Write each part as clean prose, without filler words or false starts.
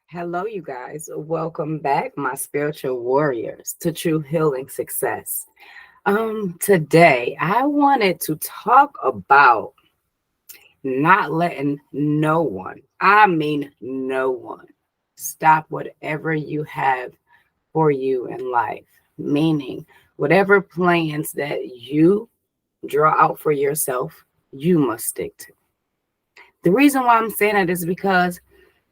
Hello, you guys. Welcome back, my spiritual warriors, to True Healing Success. Today I wanted to talk about not letting no one, I mean no one, stop whatever you have for you in life. Meaning, whatever plans that you draw out for yourself, you must stick to. The reason why I'm saying that is because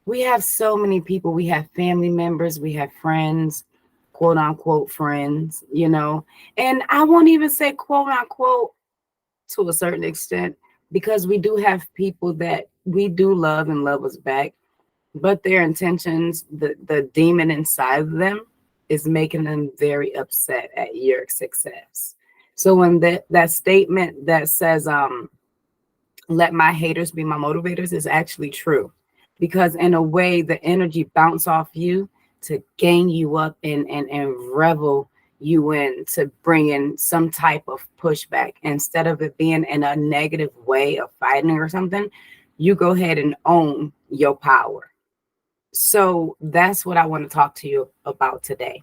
we have so many people. We have family members, we have friends, quote unquote friends, and I won't even say quote unquote to a certain extent because we do have people that we do love and love us back, but their intentions, the demon inside of them is making them very upset at your success. So when that statement that says let my haters be my motivators is actually true, because in a way the energy bounce off you to gain you up and revel you in, to bring in some type of pushback instead of it being in a negative way of fighting or something. You go ahead and own your power. So that's what I want to talk to you about today.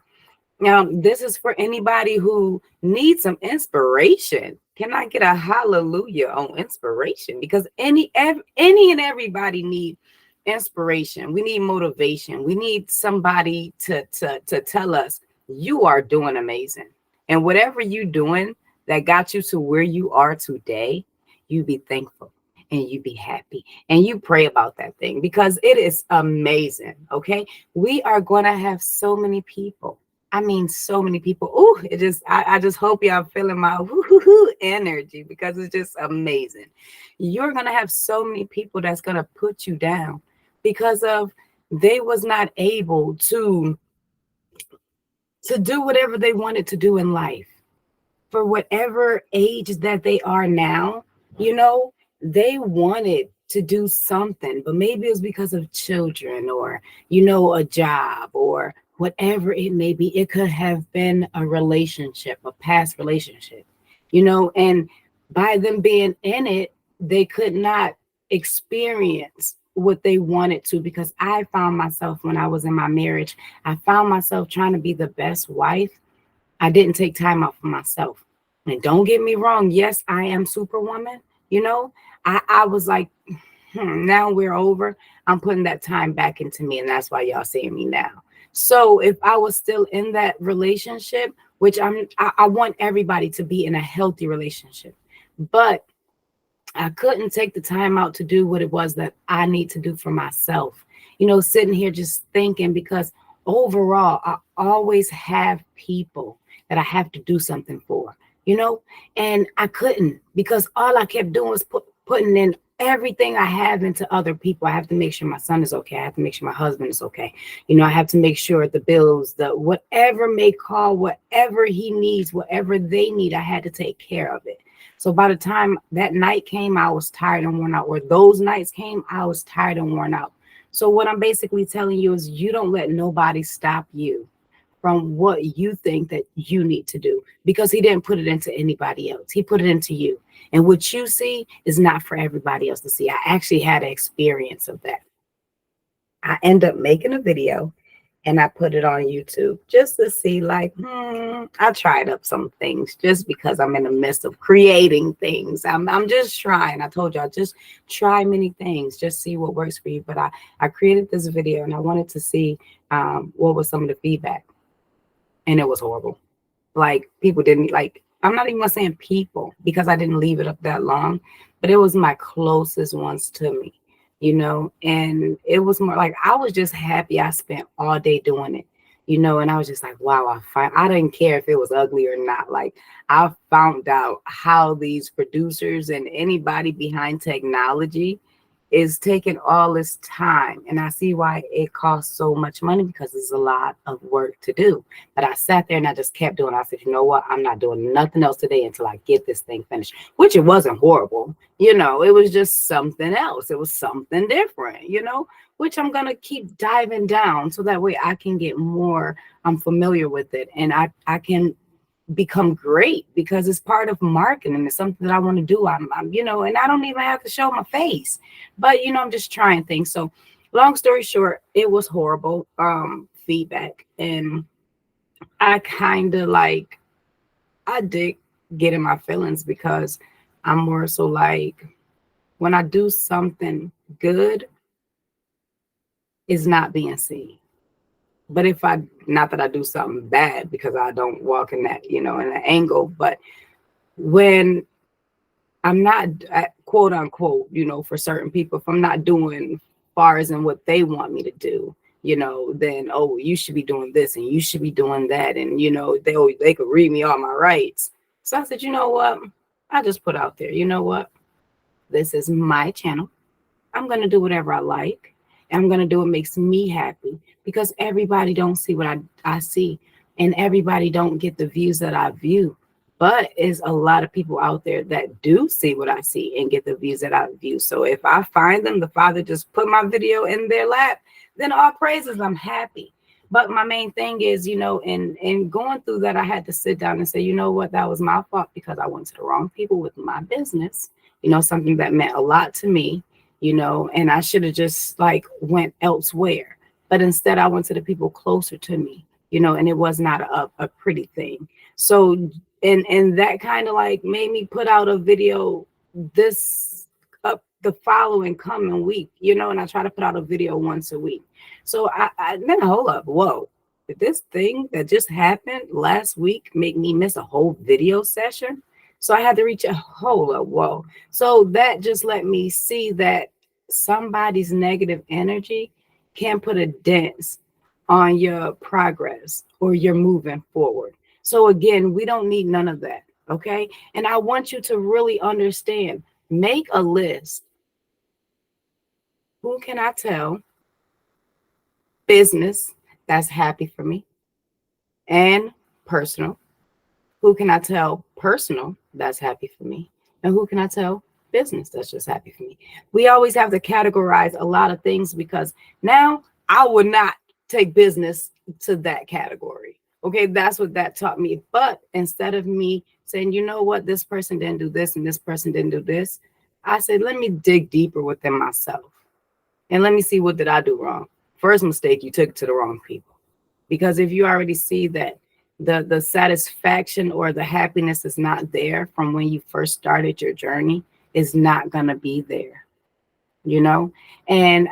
Now, this is for anybody who needs some inspiration. Can I get a hallelujah on inspiration? Because any and everybody need inspiration. We need motivation. We need somebody to tell us you are doing amazing. And whatever you doing that got you to where you are today, you be thankful and you be happy and you pray about that thing because it is amazing. Okay. We are going to have so many people. I mean, so many people. Oh, I just hope y'all feeling my woo-hoo-hoo energy because it's just amazing. You're going to have so many people that's going to put you down because of they was not able to do whatever they wanted to do in life for whatever age that they are now. They wanted to do something, but maybe it was because of children or, a job or whatever it may be. It could have been a relationship, a past relationship, and by them being in it, they could not experience what they wanted to. Because I found myself when I was in my marriage, I found myself trying to be the best wife. I didn't take time out for myself. And don't get me wrong, yes, I am superwoman. I was like, now we're over. I'm putting that time back into me, and that's why y'all seeing me now. So if I was still in that relationship, which I want everybody to be in a healthy relationship, but I couldn't take the time out to do what it was that I need to do for myself. Sitting here just thinking, because overall, I always have people that I have to do something for, and I couldn't, because all I kept doing was putting in everything I have into other people. I have to make sure my son is okay. I have to make sure my husband is okay. I have to make sure the bills, the whatever may call, whatever he needs, whatever they need, I had to take care of it. So by the time that night came, I was tired and worn out. Or those nights came, I was tired and worn out. So what I'm basically telling you is you don't let nobody stop you from what you think that you need to do, because he didn't put it into anybody else. He put it into you. And what you see is not for everybody else to see. I actually had an experience of that. I end up making a video and I put it on YouTube just to see, like, I tried up some things just because I'm in the midst of creating things. I'm just trying. I told y'all, just try many things, just see what works for you. But I created this video and I wanted to see what was some of the feedback. And it was horrible. Like, people didn't like, I'm not even saying people because I didn't leave it up that long, but it was my closest ones to me, and it was more like I was just happy I spent all day doing it, and I was just like, wow, I didn't care if it was ugly or not. Like, I found out how these producers and anybody behind technology is taking all this time. And I see why it costs so much money, because it's a lot of work to do. But I sat there and I just kept doing it. I said, you know what? I'm not doing nothing else today until I get this thing finished, which it wasn't horrible. It was just something else. It was something different, which I'm going to keep diving down so that way I can get more familiar with it. And I can become great, because it's part of marketing. It's something that I want to do. I'm and I don't even have to show my face, but I'm just trying things. So Long story short, it was horrible feedback, and I kind of like, I did get in my feelings because I'm more so like, when I do something good, it's not being seen. But if I, not that I do something bad, because I don't walk in that, in an angle, but when I'm not quote unquote, for certain people, if I'm not doing far as in what they want me to do, then, oh, you should be doing this and you should be doing that. And, they could read me all my rights. So I said, you know what? I just put out there, you know what? This is my channel. I'm going to do whatever I like. And I'm going to do what makes me happy, because everybody don't see what I see, and everybody don't get the views that I view. But is a lot of people out there that do see what I see and get the views that I view. So if I find them, the Father just put my video in their lap, then all praises, I'm happy. But my main thing is, in going through that, I had to sit down and say, you know what, that was my fault, because I went to the wrong people with my business, something that meant a lot to me, and I should have just like went elsewhere. But instead I went to the people closer to me, and it was not a pretty thing. So, and that kind of like made me put out a video this up the following coming week, and I try to put out a video once a week. So I then hold up, whoa, did this thing that just happened last week make me miss a whole video session? So I had to reach a hold up, whoa. So that just let me see that somebody's negative energy can put a dent on your progress or you're moving forward. So again, we don't need none of that. Okay. And I want you to really understand, make a list. Who can I tell business that's happy for me, and personal? Who can I tell personal that's happy for me? And who can I tell business that's just happy for me? We always have to categorize a lot of things, because now I would not take business to that category. Okay, that's what that taught me. But instead of me saying, you know what, this person didn't do this and this person didn't do this, I said, let me dig deeper within myself and let me see, what did I do wrong? First mistake, you took it to the wrong people. Because if you already see that the satisfaction or the happiness is not there from when you first started your journey, is not going to be there, and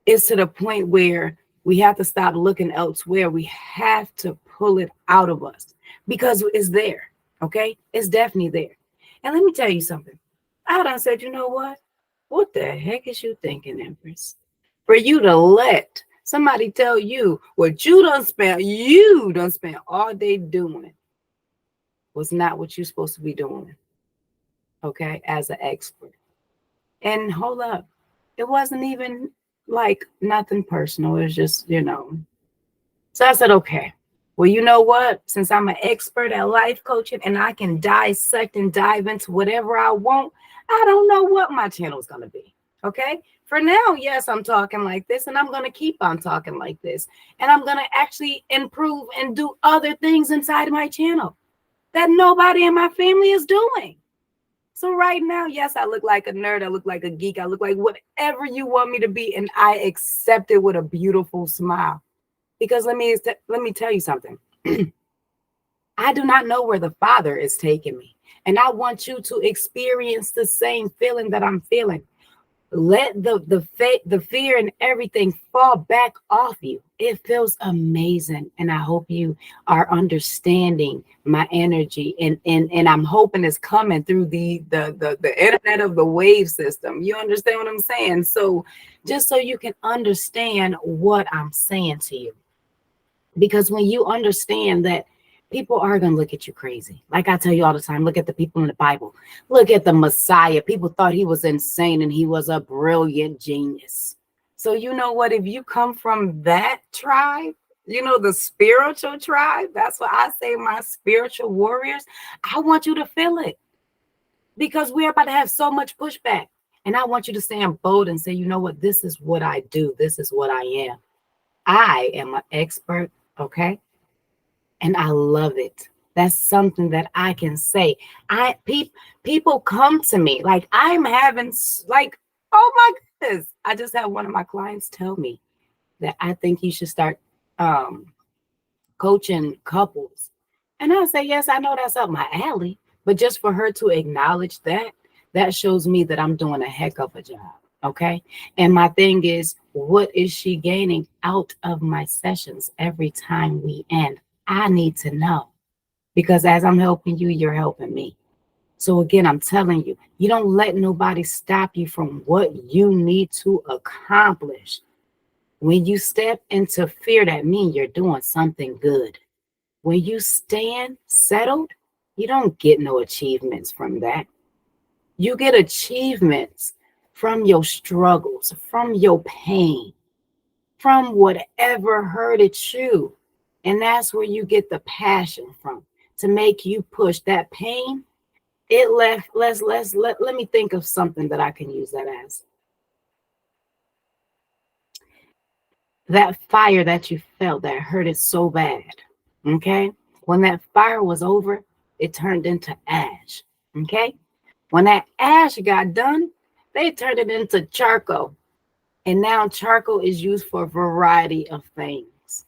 it's to the point where we have to stop looking elsewhere. We have to pull it out of us, because it's there. Okay, it's definitely there. And let me tell you something. I done said, you know what the heck is you thinking, Empress, for you to let somebody tell you what you done spent all day doing was not what you're supposed to be doing, okay, as an expert. And hold up, it wasn't even like nothing personal. It was just, So I said, okay, well, you know what? Since I'm an expert at life coaching and I can dissect and dive into whatever I want, I don't know what my channel is going to be. Okay. For now, yes, I'm talking like this, and I'm going to keep on talking like this. And I'm going to actually improve and do other things inside my channel that nobody in my family is doing. So right now, yes, I look like a nerd. I look like a geek. I look like whatever you want me to be. And I accept it with a beautiful smile. Because let me tell you something. I do not know where the Father is taking me. And I want you to experience the same feeling that I'm feeling. Let the fear and everything fall back off you. It feels amazing. And I hope you are understanding my energy. And I'm hoping it's coming through the internet of the wave system. You understand what I'm saying? So just so you can understand what I'm saying to you. Because when you understand that people are going to look at you crazy. Like I tell you all the time, look at the people in the Bible. Look at the Messiah. People thought he was insane and he was a brilliant genius. So you know what? If you come from that tribe, the spiritual tribe, that's what I say, my spiritual warriors, I want you to feel it. Because we're about to have so much pushback. And I want you to stand bold and say, you know what? This is what I do. This is what I am. I am an expert, okay? And I love it. That's something that I can say. People come to me like I'm having like, oh my goodness. I just had one of my clients tell me that I think you should start um, coaching couples. And I say, yes, I know that's up my alley. But just for her to acknowledge that, that shows me that I'm doing a heck of a job. Okay. And my thing is, what is she gaining out of my sessions every time we end? I need to know because as I'm helping you, you're helping me. So again, I'm telling you, you don't let nobody stop you from what you need to accomplish. When you step into fear, that means you're doing something good. When you stand settled, you don't get no achievements from that. You get achievements from your struggles, from your pain, from whatever hurted you. And that's where you get the passion from to make you push that pain. It left, let me think of something that I can use that as. That fire that you felt that hurted so bad. Okay. When that fire was over, it turned into ash. Okay. When that ash got done, they turned it into charcoal. And now charcoal is used for a variety of things.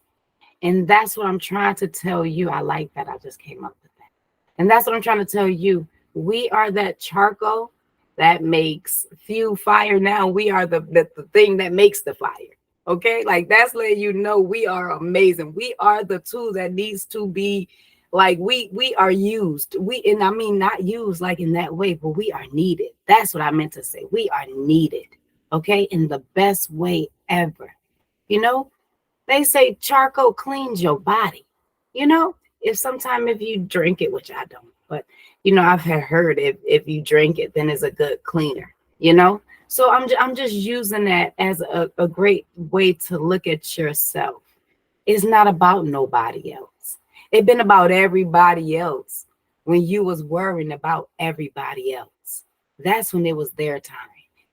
And that's what I'm trying to tell you. I like that. I just came up with that. And that's what I'm trying to tell you. We are that charcoal that makes fuel fire. Now we are the thing that makes the fire. Okay, like that's letting you know we are amazing. We are the tool that needs to be like we are used. We and I mean not used like in that way, but we are needed. That's what I meant to say. We are needed, okay, in the best way ever. You know, they say charcoal cleans your body. You know, if you drink it, which I don't, but you know, I've heard if you drink it, then it's a good cleaner. You know, so I'm just using that as a great way to look at yourself. It's not about nobody else. It's been about everybody else when you was worrying about everybody else. That's when it was their time.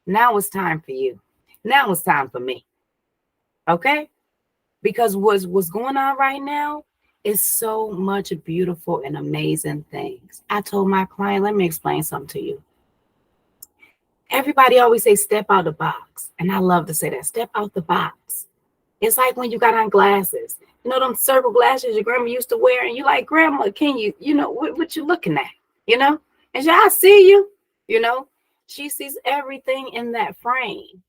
Now it's time for you. Now it's time for me. Okay? Because what's going on right now is so much beautiful and amazing things. I told my client, let me explain something to you. Everybody always say step out the box. And I love to say that, step out the box. It's like when you got on glasses. You know them circle glasses your grandma used to wear, and you like, grandma, can you know, what you looking at? You know? And she, I see you, you know. She sees everything in that frame.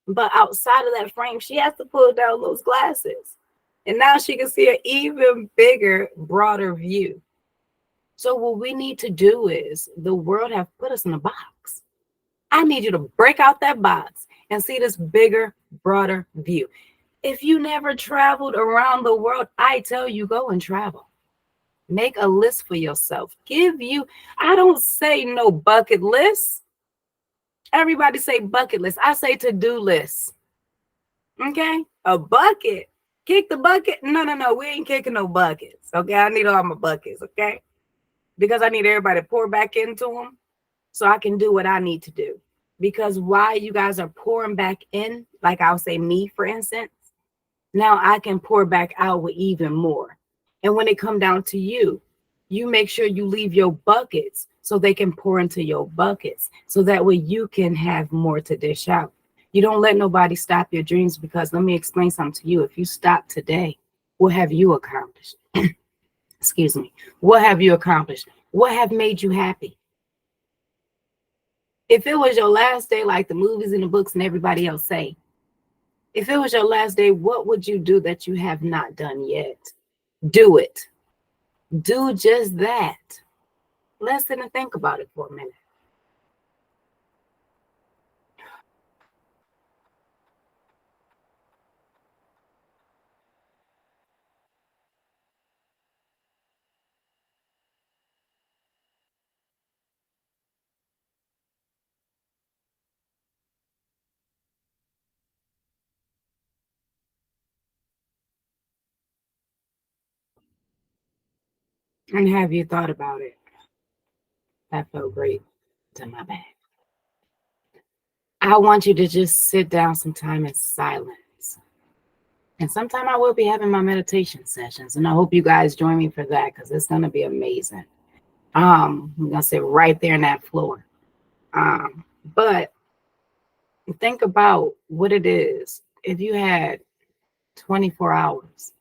But outside of that frame, she has to pull down those glasses. And now she can see an even bigger, broader view. So what we need to do is the world have put us in a box. I need you to break out that box and see this bigger, broader view. If you never traveled around the world, I tell you, go and travel. Make a list for yourself. I don't say no bucket list. Everybody say bucket list. I say to-do list. Okay? A bucket. Kick the bucket. No. We ain't kicking no buckets. Okay? I need all my buckets. Okay? Because I need everybody to pour back into them so I can do what I need to do. Because while you guys are pouring back in, like I'll say me, for instance, now I can pour back out with even more. And when it come down to you, you make sure you leave your buckets so they can pour into your buckets. So that way you can have more to dish out. You don't let nobody stop your dreams, because let me explain something to you. If you stop today, what have you accomplished? Excuse me. What have you accomplished? What have made you happy? If it was your last day, like the movies and the books and everybody else say, if it was your last day, what would you do that you have not done yet? Do it. Do just that. Let's sit and think about it for a minute. And have you thought about it? That felt great to my back. I want you to just sit down sometime in silence. And sometime I will be having my meditation sessions. And I hope you guys join me for that, because it's going to be amazing. I'm going to sit right there in that floor. But Think about what it is. If you had 24 hours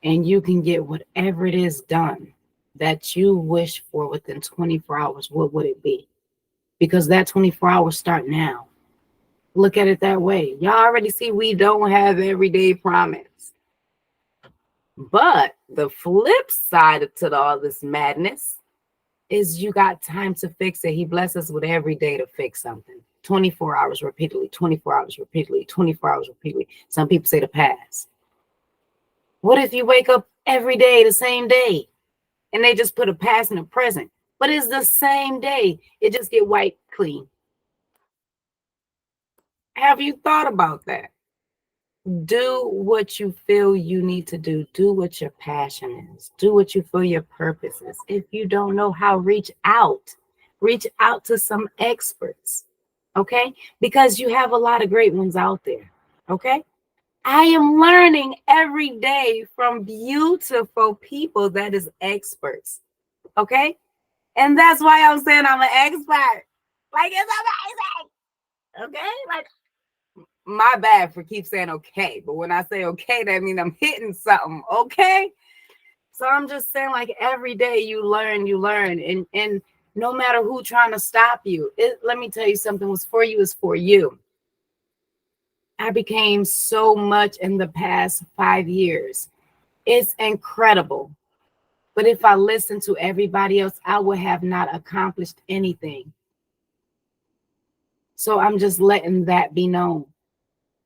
and you can get whatever it is done that you wish for within 24 hours, what would it be? Because that 24 hours start now. Look at it that way. Y'all already see we don't have everyday promise. But the flip side to all this madness is you got time to fix it. He blesses us with every day to fix something. 24 hours repeatedly, 24 hours repeatedly, 24 hours repeatedly. Some people say the past. What if you wake up every day the same day and they just put a past and a present, but it's the same day. It just get wiped clean. Have you thought about that? Do what you feel you need to do. Do what your passion is. Do what you feel your purpose is. If you don't know how, reach out. Reach out to some experts. Okay? Because you have a lot of great ones out there. Okay? I am learning every day from beautiful people that is experts. Okay? And that's why I'm saying I'm an expert. Like, it's amazing. Okay? Like, my bad for keep saying okay, but when I say okay, that means I'm hitting something. Okay. So I'm just saying, like, every day you learn, and no matter who trying to stop you, let me tell you something. What's for you is for you. I became so much in the past 5 years. It's incredible. But if I listen to everybody else, I would have not accomplished anything. So I'm just letting that be known.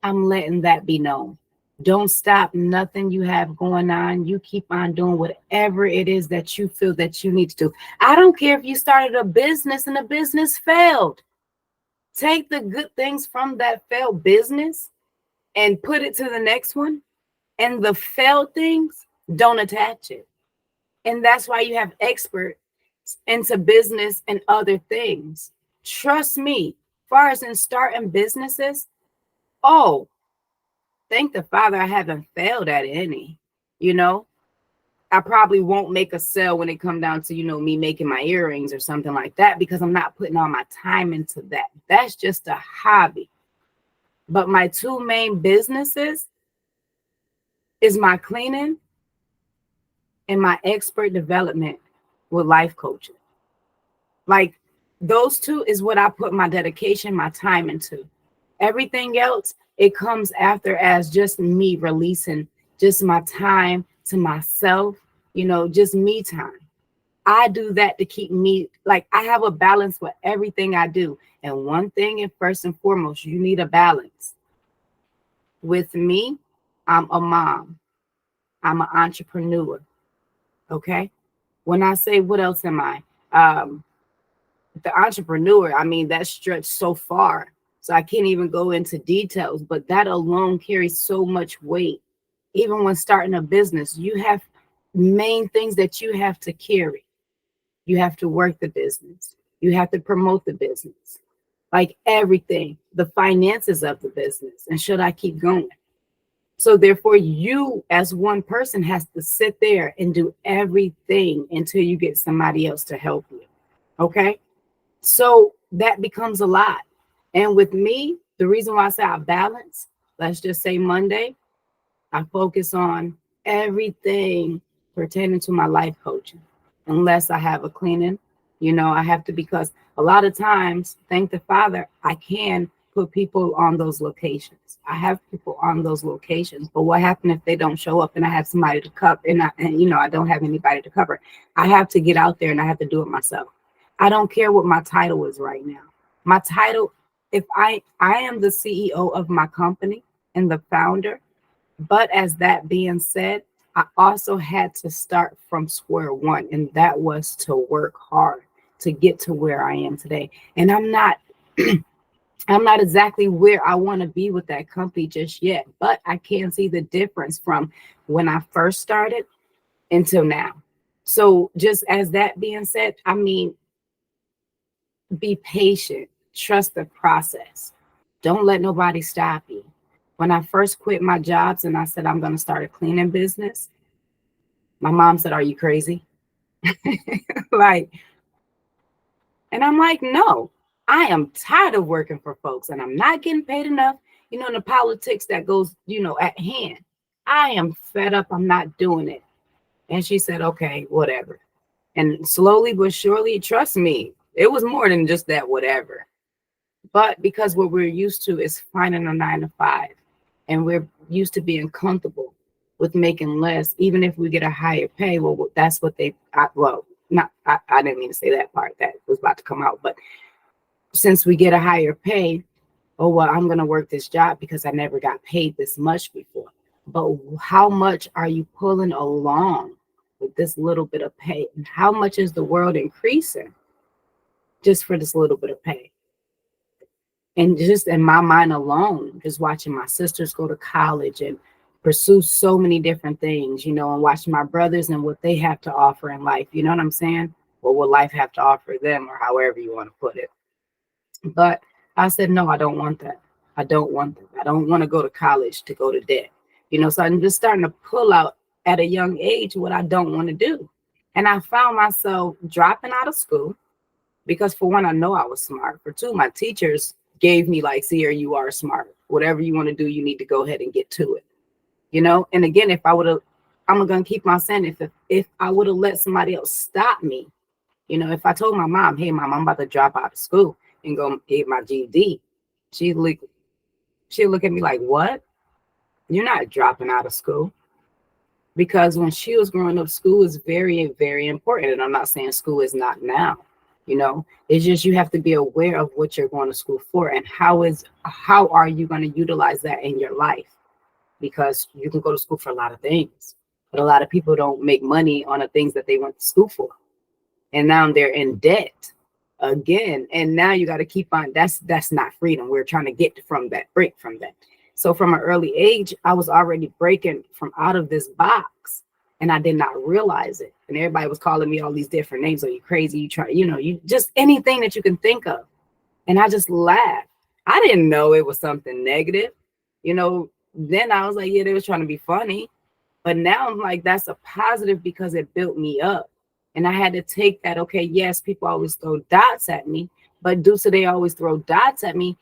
I'm letting that be known. Don't stop nothing you have going on. You keep on doing whatever it is that you feel that you need to do. I don't care if you started a business and the business failed. Take the good things from that failed business and put it to the next one. And the failed things, don't attach it. And that's why you have experts into business and other things. Trust me, far as in starting businesses, oh, thank the Father I haven't failed at any. You know, I probably won't make a sale when it come down to, me making my earrings or something like that, because I'm not putting all my time into that. That's just a hobby. But my two main businesses is my cleaning and my expert development with life coaching. Like, those two is what I put my dedication, my time into. Everything else, it comes after as just me releasing just my time to myself, just me time. I do that to keep me, like, I have a balance with everything I do. And one thing, and first and foremost, you need a balance. With me, I'm a mom. I'm an entrepreneur. Okay. When I say what else am I? The entrepreneur, I mean, that stretched so far. So I can't even go into details, but that alone carries so much weight. Even when starting a business, you have main things that you have to carry. You have to work the business. You have to promote the business, like everything, the finances of the business. And should I keep going? So therefore, you as one person has to sit there and do everything until you get somebody else to help you. Okay. So that becomes a lot. And with me, the reason why I say I balance, let's just say Monday, I focus on everything pertaining to my life coaching, unless I have a cleaning. I have to, because a lot of times, thank the Father, I can put people on those locations. I have people on those locations, but what happens if they don't show up and I have somebody to cover, and I don't have anybody to cover? I have to get out there and I have to do it myself. I don't care what my title is right now. My title, if I am the CEO of my company and the founder, but as that being said, I also had to start from square one, and that was to work hard to get to where I am today. And I'm not I'm not exactly where I want to be with that company just yet, but I can see the difference from when I first started until now. So just as that being said, I mean, be patient, trust the process. Don't let nobody stop you. When I first quit my jobs and I said I'm going to start a cleaning business, my mom said, "Are you crazy?" Like, and I'm like, "No." I am tired of working for folks and I'm not getting paid enough, in the politics that goes, at hand. I am fed up. I'm not doing it. And she said, okay, whatever. And slowly but surely, trust me, it was more than just that, whatever. But because what we're used to is finding a 9 to 5, and we're used to being comfortable with making less, even if we get a higher pay. Well, that's what I didn't mean to say that part that was about to come out. But since we get a higher pay, oh, well, I'm going to work this job because I never got paid this much before. But how much are you pulling along with this little bit of pay? And how much is the world increasing just for this little bit of pay? And just in my mind alone, just watching my sisters go to college and pursue so many different things, and watching my brothers and what they have to offer in life. You know what I'm saying? Or what life have to offer them, or however you want to put it. But I said, no, I don't want that. I don't want that. I don't want to go to college to go to debt. So I'm just starting to pull out at a young age what I don't want to do. And I found myself dropping out of school because, for one, I know I was smart. For two, my teachers gave me like, Sierra, you are smart. Whatever you want to do, you need to go ahead and get to it. And again, if I would have, I'm going to keep my saying, if I would have let somebody else stop me, if I told my mom, hey, mom, I'm about to drop out of school and go get my GED, she'd look at me like, what? You're not dropping out of school. Because when she was growing up, school is very, very important. And I'm not saying school is not now. It's just you have to be aware of what you're going to school for and how are you going to utilize that in your life? Because you can go to school for a lot of things, but a lot of people don't make money on the things that they went to school for. And now they're in debt again. And now you got to keep on. That's not freedom. We're trying to break from that. So from an early age, I was already breaking from out of this box, and I did not realize it. And everybody was calling me all these different names. Are you crazy? You try, you just anything that you can think of. And I just laughed. I didn't know it was something negative. Then I was like, yeah, they was trying to be funny. But now I'm like, that's a positive because it built me up. And I had to take that. Okay, yes, people always throw dots at me, but due to they always throw dots at me,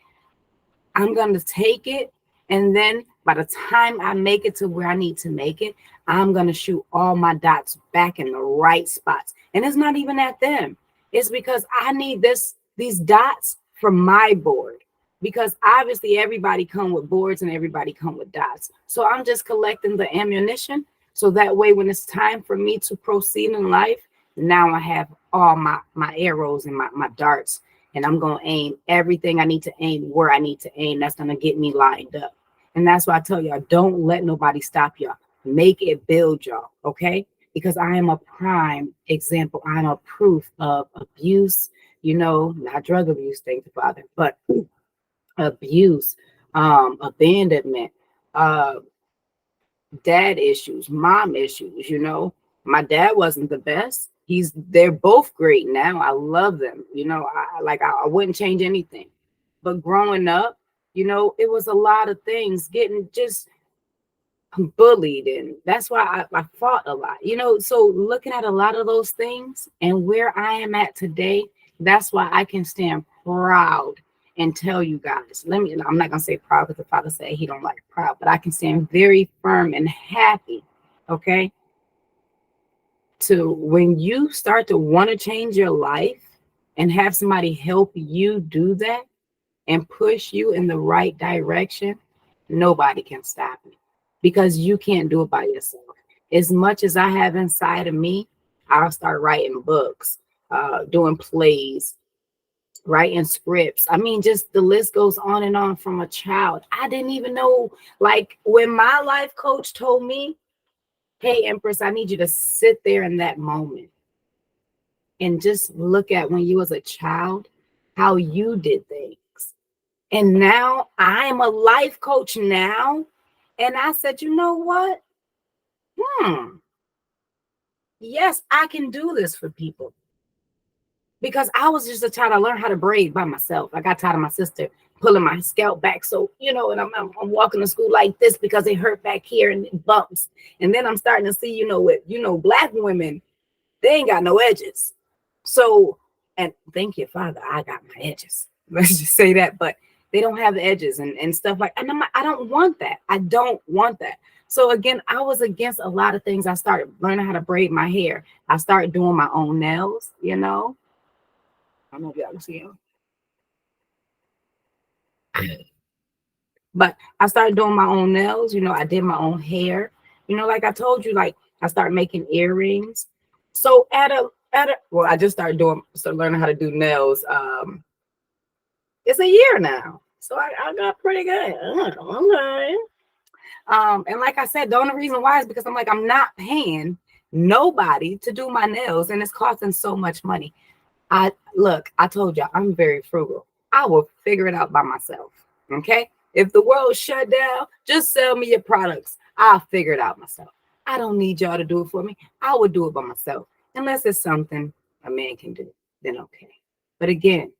I'm going to take it. And then by the time I make it to where I need to make it, I'm going to shoot all my dots back in the right spots. And it's not even at them. It's because I need these dots for my board. Because obviously everybody come with boards and everybody come with dots. So I'm just collecting the ammunition. So that way, when it's time for me to proceed in life, now I have all my arrows and my darts. And I'm going to aim everything I need to aim where I need to aim. That's going to get me lined up. And that's why I tell y'all, don't let nobody stop y'all. Make it build y'all, okay? Because I am a prime example. I'm a proof of abuse, not drug abuse, thank the Father, but abuse, abandonment, dad issues, mom issues, My dad wasn't the best. They're both great now. I love them. I wouldn't change anything. But growing up, it was a lot of things getting just bullied. And that's why I fought a lot, so looking at a lot of those things and where I am at today, that's why I can stand proud and tell you guys, I'm not going to say proud because the Father said he don't like proud, but I can stand very firm and happy. Okay. To when you start to want to change your life and have somebody help you do that and push you in the right direction, nobody can stop it because you can't do it by yourself. As much as I have inside of me, I'll start writing books, doing plays, writing scripts. I mean, just the list goes on and on from a child. I didn't even know, like when my life coach told me, hey, Empress, I need you to sit there in that moment and just look at when you was a child, how you did things. And now I am a life coach now. And I said, you know what? Yes, I can do this for people. Because I was just a child. I learned how to braid by myself. I got tired of my sister pulling my scalp back. So, and I'm walking to school like this because it hurt back here and it bumps. And then I'm starting to see, Black women, they ain't got no edges. So, and thank you, Father, I got my edges. Let's just say that, but they don't have edges and stuff like, and I don't want that. I don't want that. So again, I was against a lot of things. I started learning how to braid my hair. I started doing my own nails, you know. I don't know if y'all can see them. But I started doing my own nails, you know, I did my own hair. You know, like I told you, like I started making earrings. So well, I just started learning how to do nails. It's a year now. So I got pretty good. Okay. And like I said, the only reason why is because I'm not paying nobody to do my nails, and it's costing so much money. I told y'all I'm very frugal. I will figure it out by myself. Okay. If the world shut down, just sell me your products. I'll figure it out myself. I don't need y'all to do it for me. I would do it by myself. Unless it's something a man can do, then okay. But again,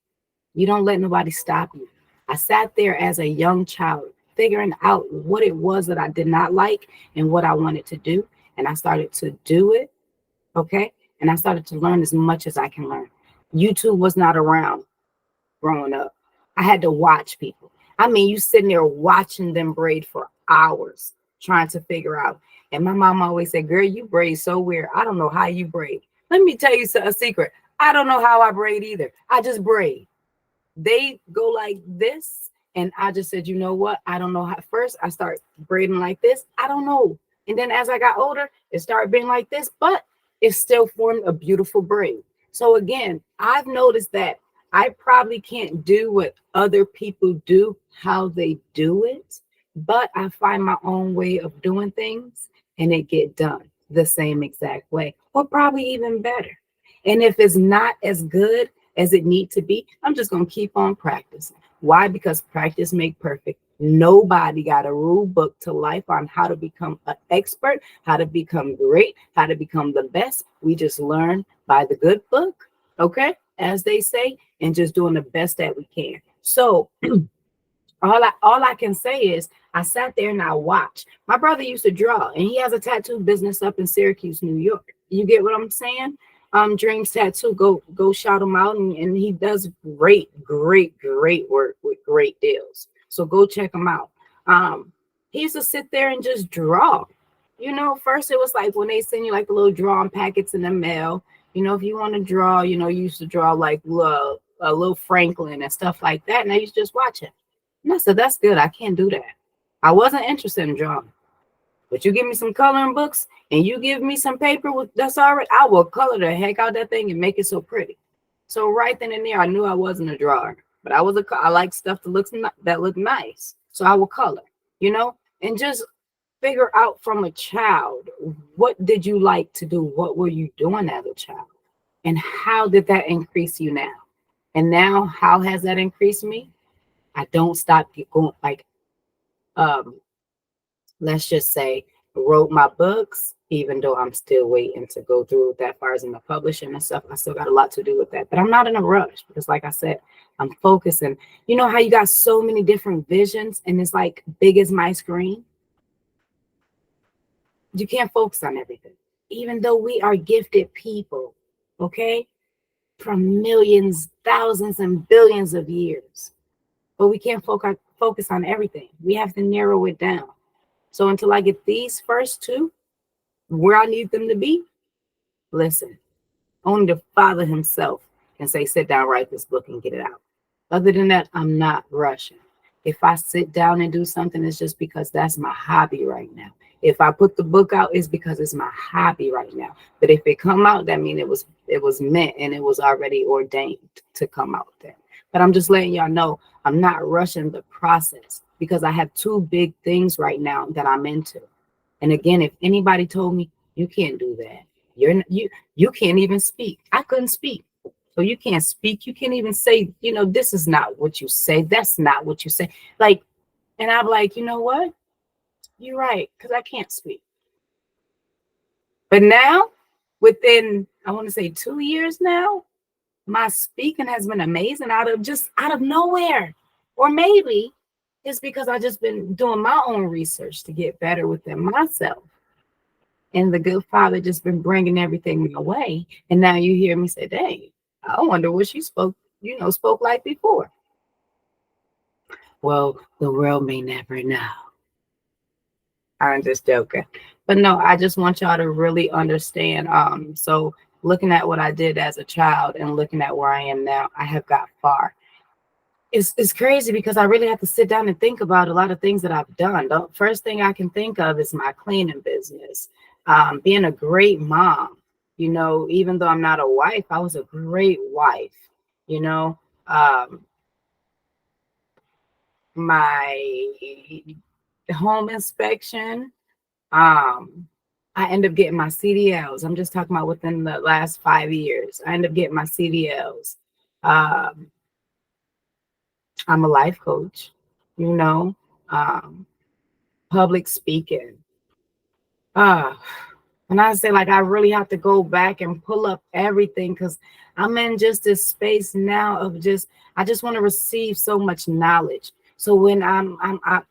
you don't let nobody stop you. I sat there as a young child, figuring out what it was that I did not like and what I wanted to do. And I started to do it. Okay. And I started to learn as much as I can learn. YouTube was not around growing up. I had to watch people. I mean, you sitting there watching them braid for hours, trying to figure out. And my mom always said, girl, you braid so weird. I don't know how you braid. Let me tell you a secret. I don't know how I braid either. I just braid. They go like this. And I just said, you know what? I don't know how. First, I start braiding like this. I don't know. And then as I got older, it started being like this, but it still formed a beautiful braid. So again, I've noticed that I probably can't do what other people do, how they do it, but I find my own way of doing things and it get done the same exact way, or probably even better. And if it's not as good as it need to be, I'm just going to keep on practicing. Why? Because practice make perfect. Nobody got a rule book to life on how to become an expert, how to become great, how to become the best. We just learn by the good book, okay, as they say, and just doing the best that we can. So all I can say is I sat there and I watched. My brother used to draw, and he has a tattoo business up in Syracuse, New York. You get what I'm saying? Dreams Tattoo, go shout him out, and he does great work with great deals. So go check him out. He used to sit there and just draw. You know, first it was like when they send you like the little drawing packets in the mail. You know, if you want to draw, you know, you used to draw like a little Franklin and stuff like that. And I used to just watch it. And I said, that's good. I can't do that. I wasn't interested in drawing. But you give me some coloring books and you give me some paper that's already, I will color the heck out that thing and make it so pretty. So right then and there, I knew I wasn't a drawer, but I like stuff that look nice. So I will color, you know, and just figure out from a child, what did you like to do? What were you doing as a child? And how did that increase you now? And now, how has that increased me? I don't stop going, like, let's just say, wrote my books, even though I'm still waiting to go through with that far as in the publishing and stuff. I still got a lot to do with that, but I'm not in a rush because, like I said, I'm focusing. You know how you got so many different visions and it's like big as my screen? You can't focus on everything, even though we are gifted people, okay? From millions, thousands, and billions of years. But we can't focus on everything. We have to narrow it down. So until I get these first two where I need them to be, listen, only the Father himself can say, sit down, write this book and get it out. Other than that, I'm not rushing. If I sit down and do something, it's just because that's my hobby right now. If I put the book out, it's because it's my hobby right now. But if it come out, that means it was meant and it was already ordained to come out there. But I'm just letting y'all know I'm not rushing the process because I have two big things right now that I'm into. And again, if anybody told me you can't do that, you can't even speak. I couldn't speak. So you can't speak. You can't even say, you know, this is not what you say. That's not what you say. Like, and I'm like, you know what? You're right, because I can't speak. But now, within, I want to say 2 years now, my speaking has been amazing out of nowhere. Or maybe it's because I just been doing my own research to get better within myself. And the good Father just been bringing everything my way. And now you hear me say, dang, I wonder what she spoke like before. Well, the world may never know. I'm just joking. But no, I just want y'all to really understand. So looking at what I did as a child and looking at where I am now, I have got far. It's crazy because I really have to sit down and think about a lot of things that I've done. The first thing I can think of is my cleaning business. Being a great mom, even though I'm not a wife, I was a great wife, you know. Um, my home inspection, I end up getting my CDLs. I'm just talking about within the last 5 years. I end up getting my CDLs. Um, I'm a life coach, you know, um, public speaking. Uh, and I say, like, I really have to go back and pull up everything because I'm in just this space now of I just want to receive so much knowledge. So when I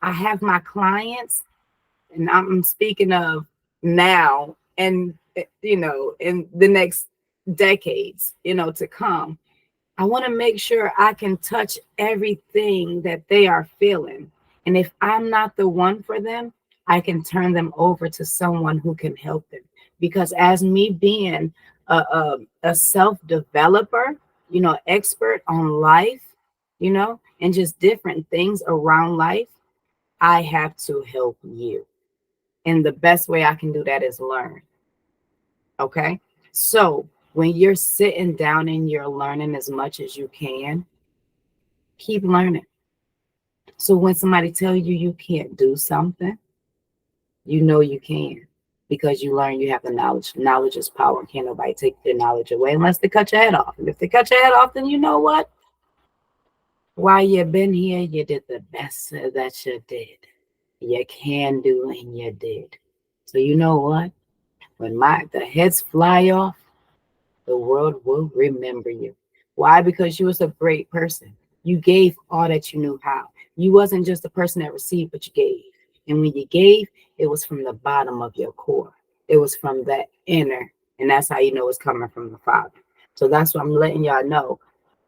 have my clients, and I'm speaking of now and, in the next decades, to come, I want to make sure I can touch everything that they are feeling. And if I'm not the one for them, I can turn them over to someone who can help them. Because as me being a self-developer, expert on life, and just different things around life, I have to help you. And the best way I can do that is learn. Okay. So when you're sitting down and you're learning as much as you can, keep learning. So when somebody tell you you can't do something, you know you can because you learn, you have the knowledge. Knowledge is power. Can't nobody take your knowledge away unless they cut your head off. And if they cut your head off, then you know what? While you've been here, you did the best that you did. You can do and you did. So you know what? When the heads fly off, the world will remember you. Why? Because you was a great person. You gave all that you knew how. You wasn't just a person that received, but you gave. And when you gave, it was from the bottom of your core. It was from that inner. And that's how you know it's coming from the Father. So that's what I'm letting y'all know.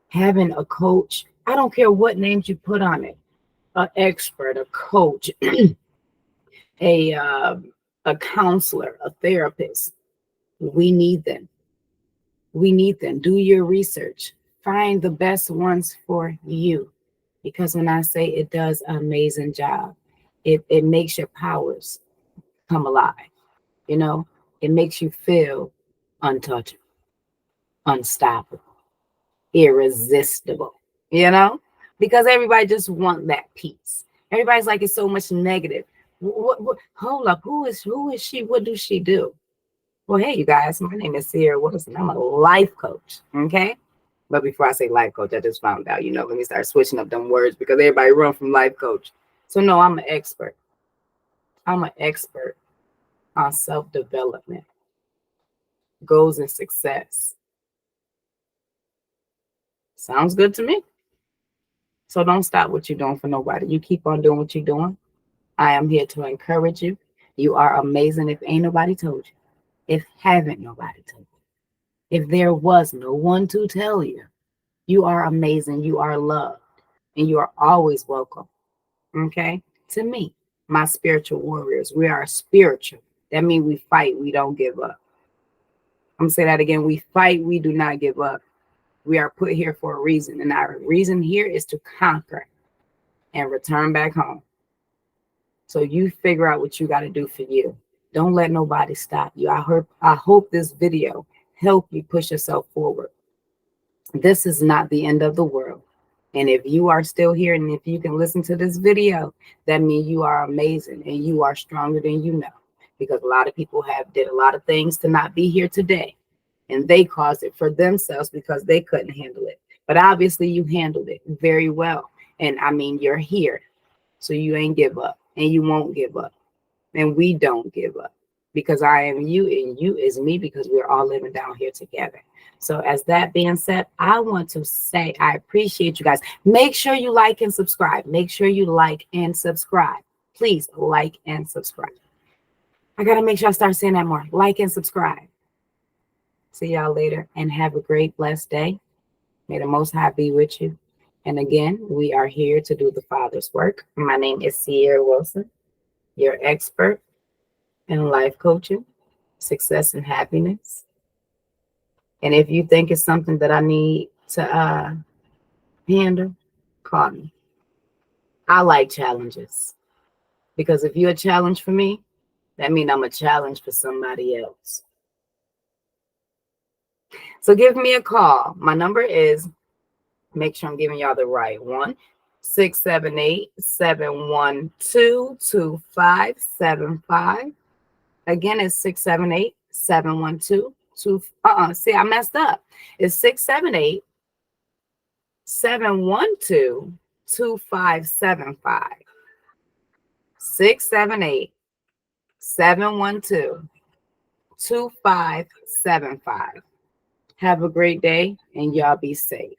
Having a coach, I don't care what names you put on it, an expert, a coach, a a counselor, a therapist. We need them. We need them. Do your research. Find the best ones for you. Because when I say it does an amazing job, it makes your powers come alive. You know, it makes you feel untouchable, unstoppable, irresistible, because everybody just want that peace. Everybody's like, it's so much negative. Hold up. Who is she? What does she do? Well, hey, you guys, my name is Sierra Wilson. I'm a life coach. Okay. But before I say life coach, I just found out, let me start switching up them words because everybody run from life coach. So no, I'm an expert. I'm an expert on self-development, goals and success. Sounds good to me. So don't stop what you're doing for nobody. You keep on doing what you're doing. I am here to encourage you. You are amazing if ain't nobody told you. If haven't nobody told you. If there was no one to tell you, you are amazing. You are loved. And you are always welcome. Okay? To me, my spiritual warriors, we are spiritual. That means we fight. We don't give up. I'm going to say that again. We fight. We do not give up. We are put here for a reason. And our reason here is to conquer and return back home. So you figure out what you got to do for you. Don't let nobody stop you. I hope this video help you push yourself forward. This is not the end of the world. And if you are still here and if you can listen to this video, that means you are amazing and you are stronger than you know. Because a lot of people have did a lot of things to not be here today. And they caused it for themselves because they couldn't handle it. But obviously you handled it very well. And I mean, you're here. So you ain't give up and you won't give up. And we don't give up because I am you and you is me because we're all living down here together. So as that being said, I want to say I appreciate you guys. Make sure you like and subscribe. Make sure you like and subscribe. Please like and subscribe. I got to make sure I start saying that more. Like and subscribe. See y'all later and have a great, blessed day. May the Most High be with you And again, we are here to do the Father's work. My name is Sierra Wilson, your expert in life coaching, success, and happiness. And if you think it's something that I need to handle, call me. I like challenges because if you're a challenge for me, that means I'm a challenge for somebody else. So give me a call. My number is, make sure I'm giving y'all the right one, 678-712-2575. Again, it's 678-712-2. See, I messed up. It's 678-712-2575. 678-712-2575. Have a great day and y'all be safe.